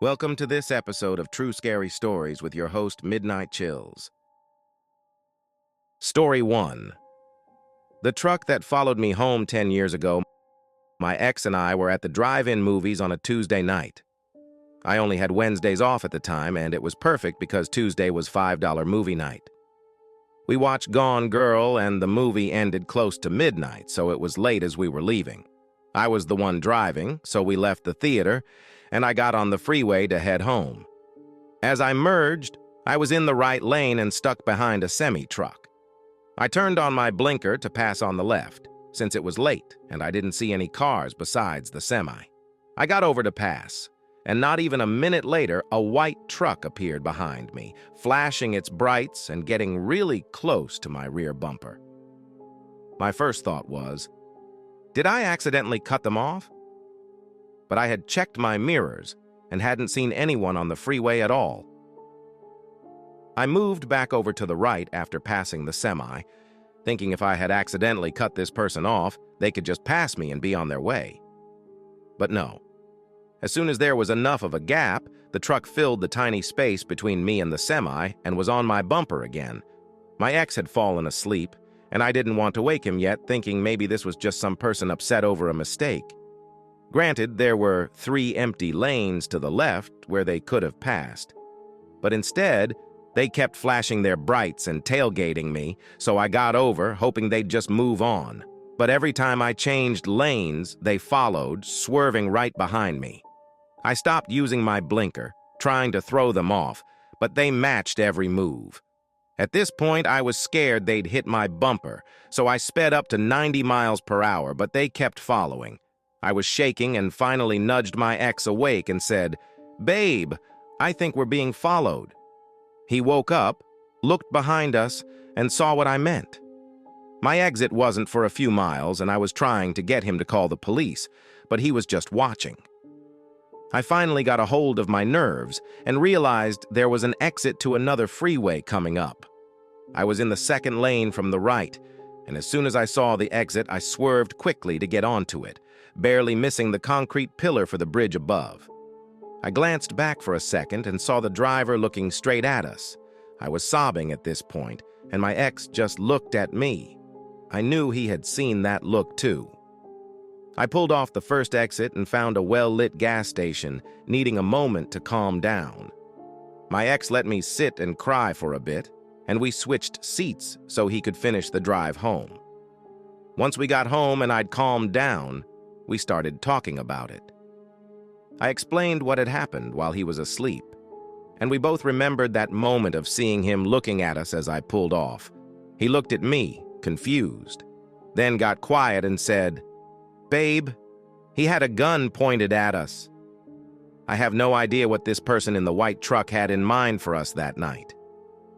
Welcome to this episode of True Scary Stories with your host, Midnight Chills. Story 1. The truck that followed me home 10 years ago, my ex and I were at the drive-in movies on a Tuesday night. I only had Wednesdays off at the time, and it was perfect because Tuesday was $5 movie night. We watched Gone Girl, and the movie ended close to midnight, so it was late as we were leaving. I was the one driving, so we left the theater, and I got on the freeway to head home. As I merged, I was in the right lane and stuck behind a semi-truck. I turned on my blinker to pass on the left, since it was late and I didn't see any cars besides the semi. I got over to pass, and not even a minute later, a white truck appeared behind me, flashing its brights and getting really close to my rear bumper. My first thought was, did I accidentally cut them off? But I had checked my mirrors and hadn't seen anyone on the freeway at all. I moved back over to the right after passing the semi, thinking if I had accidentally cut this person off, they could just pass me and be on their way. But no. As soon as there was enough of a gap, the truck filled the tiny space between me and the semi and was on my bumper again. My ex had fallen asleep, and I didn't want to wake him yet, thinking maybe this was just some person upset over a mistake. Granted, there were 3 empty lanes to the left where they could have passed. But instead, they kept flashing their brights and tailgating me, so I got over, hoping they'd just move on. But every time I changed lanes, they followed, swerving right behind me. I stopped using my blinker, trying to throw them off, but they matched every move. At this point, I was scared they'd hit my bumper, so I sped up to 90 miles per hour, but they kept following. I was shaking and finally nudged my ex awake and said, "Babe, I think we're being followed." He woke up, looked behind us, and saw what I meant. My exit wasn't for a few miles, and I was trying to get him to call the police, but he was just watching. I finally got a hold of my nerves and realized there was an exit to another freeway coming up. I was in the second lane from the right, and as soon as I saw the exit, I swerved quickly to get onto it, barely missing the concrete pillar for the bridge above. I glanced back for a second and saw the driver looking straight at us. I was sobbing at this point, and my ex just looked at me. I knew he had seen that look too. I pulled off the first exit and found a well-lit gas station, needing a moment to calm down. My ex let me sit and cry for a bit, and we switched seats so he could finish the drive home. Once we got home and I'd calmed down, we started talking about it. I explained what had happened while he was asleep, and we both remembered that moment of seeing him looking at us as I pulled off. He looked at me, confused, then got quiet and said, "Babe, he had a gun pointed at us." I have no idea what this person in the white truck had in mind for us that night.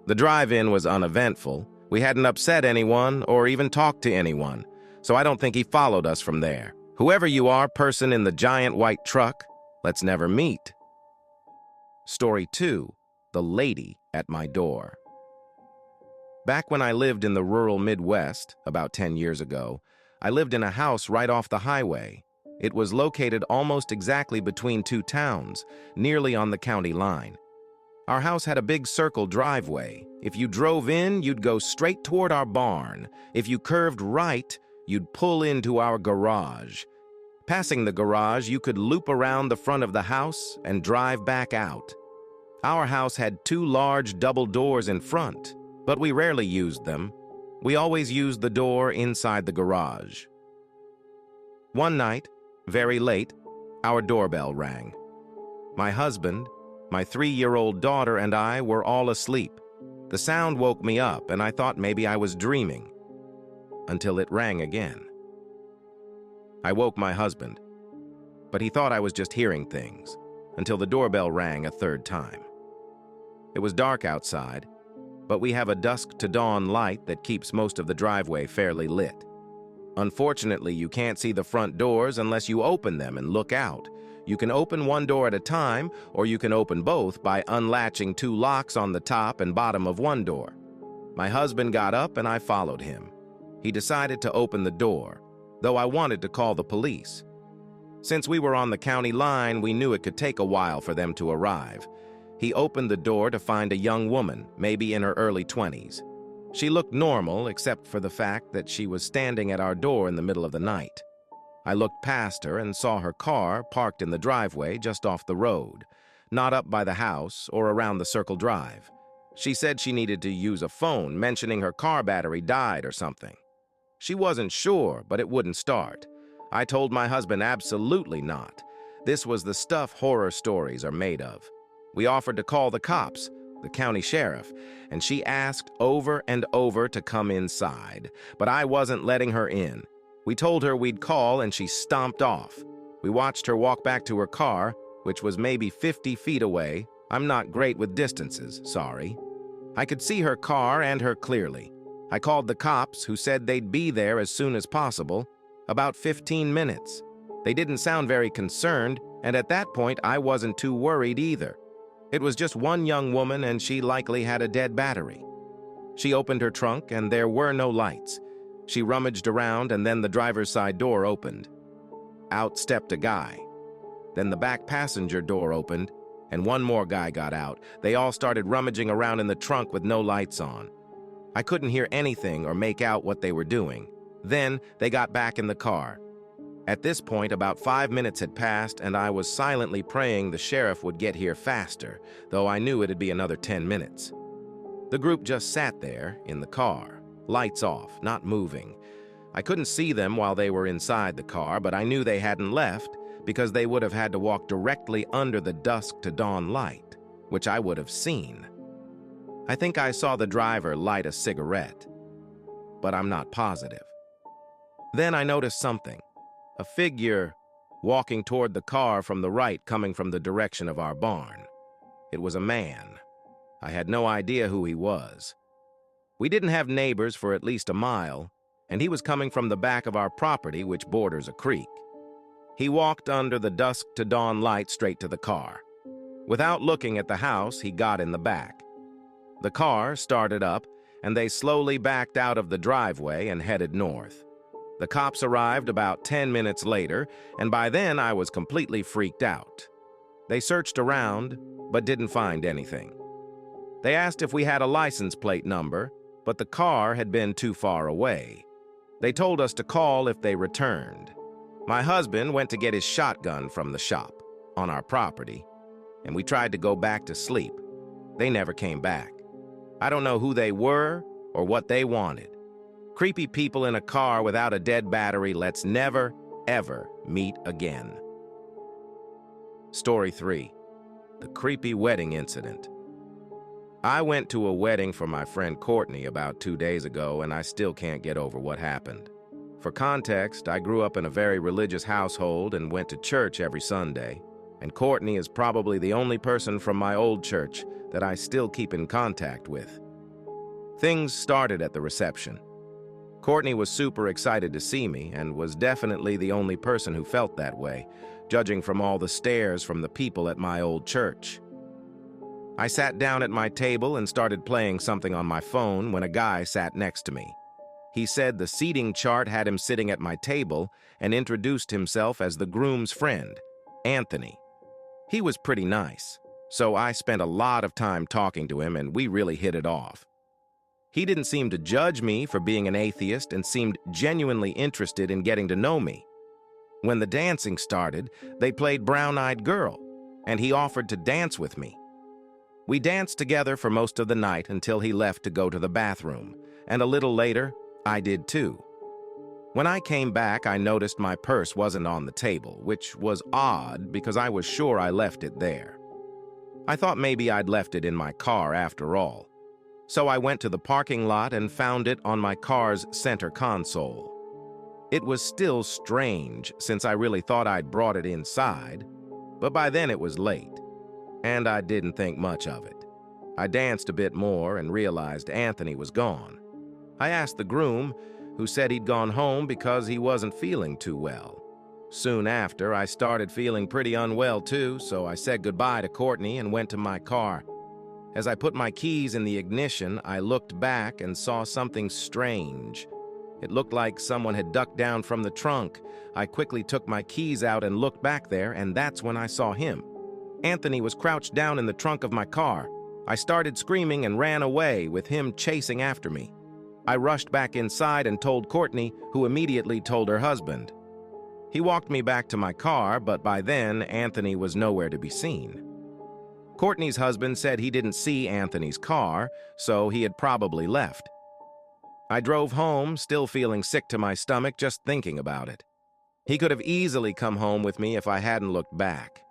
The drive-in was uneventful. We hadn't upset anyone or even talked to anyone, so I don't think he followed us from there. Whoever you are, person in the giant white truck, let's never meet. Story 2. The Lady at My Door. Back when I lived in the rural Midwest, about 10 years ago, I lived in a house right off the highway. It was located almost exactly between 2 towns, nearly on the county line. Our house had a big circle driveway. If you drove in, you'd go straight toward our barn. If you curved right, you'd pull into our garage. Passing the garage, you could loop around the front of the house and drive back out. Our house had 2 large double doors in front, but we rarely used them. We always used the door inside the garage. One night, very late, our doorbell rang. My husband, my 3-year-old daughter, and I were all asleep. The sound woke me up, and I thought maybe I was dreaming, until it rang again. I woke my husband, but he thought I was just hearing things, until the doorbell rang a 3rd time. It was dark outside, but we have a dusk-to-dawn light that keeps most of the driveway fairly lit. Unfortunately, you can't see the front doors unless you open them and look out. You can open one door at a time, or you can open both by unlatching 2 locks on the top and bottom of one door. My husband got up and I followed him. He decided to open the door, though I wanted to call the police. Since we were on the county line, we knew it could take a while for them to arrive. He opened the door to find a young woman, maybe in her early 20s. She looked normal, except for the fact that she was standing at our door in the middle of the night. I looked past her and saw her car parked in the driveway just off the road, not up by the house or around the circle drive. She said she needed to use a phone, mentioning her car battery died or something. She wasn't sure, but it wouldn't start. I told my husband absolutely not. This was the stuff horror stories are made of. We offered to call the cops, the county sheriff, and she asked over and over to come inside, but I wasn't letting her in. We told her we'd call and she stomped off. We watched her walk back to her car, which was maybe 50 feet away. I'm not great with distances, sorry. I could see her car and her clearly. I called the cops, who said they'd be there as soon as possible, about 15 minutes. They didn't sound very concerned, and at that point I wasn't too worried either. It was just one young woman and she likely had a dead battery. She opened her trunk and there were no lights. She rummaged around and then the driver's side door opened. Out stepped a guy. Then the back passenger door opened and one more guy got out. They all started rummaging around in the trunk with no lights on. I couldn't hear anything or make out what they were doing. Then they got back in the car. At this point, about 5 minutes had passed and I was silently praying the sheriff would get here faster, though I knew it'd be another 10 minutes. The group just sat there in the car, lights off, not moving. I couldn't see them while they were inside the car, but I knew they hadn't left because they would have had to walk directly under the dusk to dawn light, which I would have seen. I think I saw the driver light a cigarette, but I'm not positive. Then I noticed something. A figure walking toward the car from the right, coming from the direction of our barn. It was a man. I had no idea who he was. We didn't have neighbors for at least a mile, and he was coming from the back of our property, which borders a creek. He walked under the dusk to dawn light straight to the car. Without looking at the house, he got in the back. The car started up, and they slowly backed out of the driveway and headed north. The cops arrived about 10 minutes later, and by then I was completely freaked out. They searched around, but didn't find anything. They asked if we had a license plate number, but the car had been too far away. They told us to call if they returned. My husband went to get his shotgun from the shop on our property, and we tried to go back to sleep. They never came back. I don't know who they were or what they wanted. Creepy people in a car without a dead battery, let's never, ever meet again. Story 3. The creepy wedding incident. I went to a wedding for my friend Courtney about 2 days ago, and I still can't get over what happened. For context, I grew up in a very religious household and went to church every Sunday, and Courtney is probably the only person from my old church that I still keep in contact with. Things started at the reception. Courtney was super excited to see me and was definitely the only person who felt that way, judging from all the stares from the people at my old church. I sat down at my table and started playing something on my phone when a guy sat next to me. He said the seating chart had him sitting at my table and introduced himself as the groom's friend, Anthony. He was pretty nice, so I spent a lot of time talking to him and we really hit it off. He didn't seem to judge me for being an atheist and seemed genuinely interested in getting to know me. When the dancing started, they played Brown-Eyed Girl, and he offered to dance with me. We danced together for most of the night until he left to go to the bathroom, and a little later, I did too. When I came back, I noticed my purse wasn't on the table, which was odd because I was sure I left it there. I thought maybe I'd left it in my car after all. So I went to the parking lot and found it on my car's center console. It was still strange since I really thought I'd brought it inside, but by then it was late, and I didn't think much of it. I danced a bit more and realized Anthony was gone. I asked the groom, who said he'd gone home because he wasn't feeling too well. Soon after, I started feeling pretty unwell too, so I said goodbye to Courtney and went to my car. As I put my keys in the ignition, I looked back and saw something strange. It looked like someone had ducked down from the trunk. I quickly took my keys out and looked back there, and that's when I saw him. Anthony was crouched down in the trunk of my car. I started screaming and ran away, with him chasing after me. I rushed back inside and told Courtney, who immediately told her husband. He walked me back to my car, but by then, Anthony was nowhere to be seen. Courtney's husband said he didn't see Anthony's car, so he had probably left. I drove home, still feeling sick to my stomach just thinking about it. He could have easily come home with me if I hadn't looked back.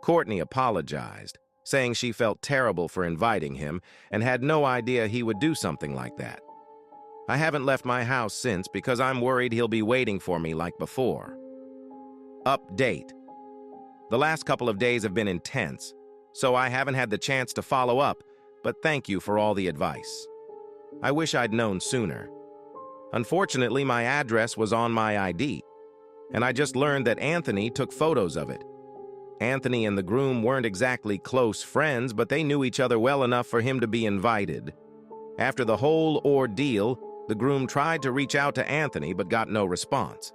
Courtney apologized, saying she felt terrible for inviting him and had no idea he would do something like that. I haven't left my house since because I'm worried he'll be waiting for me like before. Update. The last couple of days have been intense, so I haven't had the chance to follow up, but thank you for all the advice. I wish I'd known sooner. Unfortunately, my address was on my ID, and I just learned that Anthony took photos of it. Anthony and the groom weren't exactly close friends, but they knew each other well enough for him to be invited. After the whole ordeal, the groom tried to reach out to Anthony but got no response.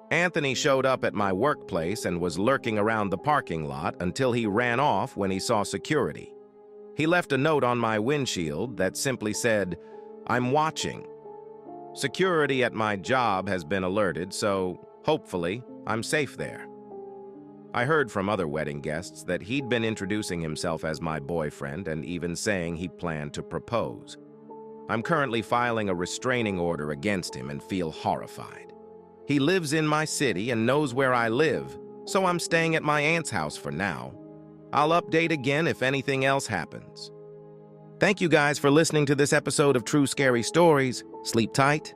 Anthony showed up at my workplace and was lurking around the parking lot until he ran off when he saw security. He left a note on my windshield that simply said, "I'm watching." Security at my job has been alerted, so hopefully I'm safe there. I heard from other wedding guests that he'd been introducing himself as my boyfriend and even saying he planned to propose. I'm currently filing a restraining order against him and feel horrified. He lives in my city and knows where I live, so I'm staying at my aunt's house for now. I'll update again if anything else happens. Thank you guys for listening to this episode of True Scary Stories. Sleep tight.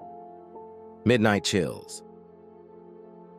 Midnight Chills.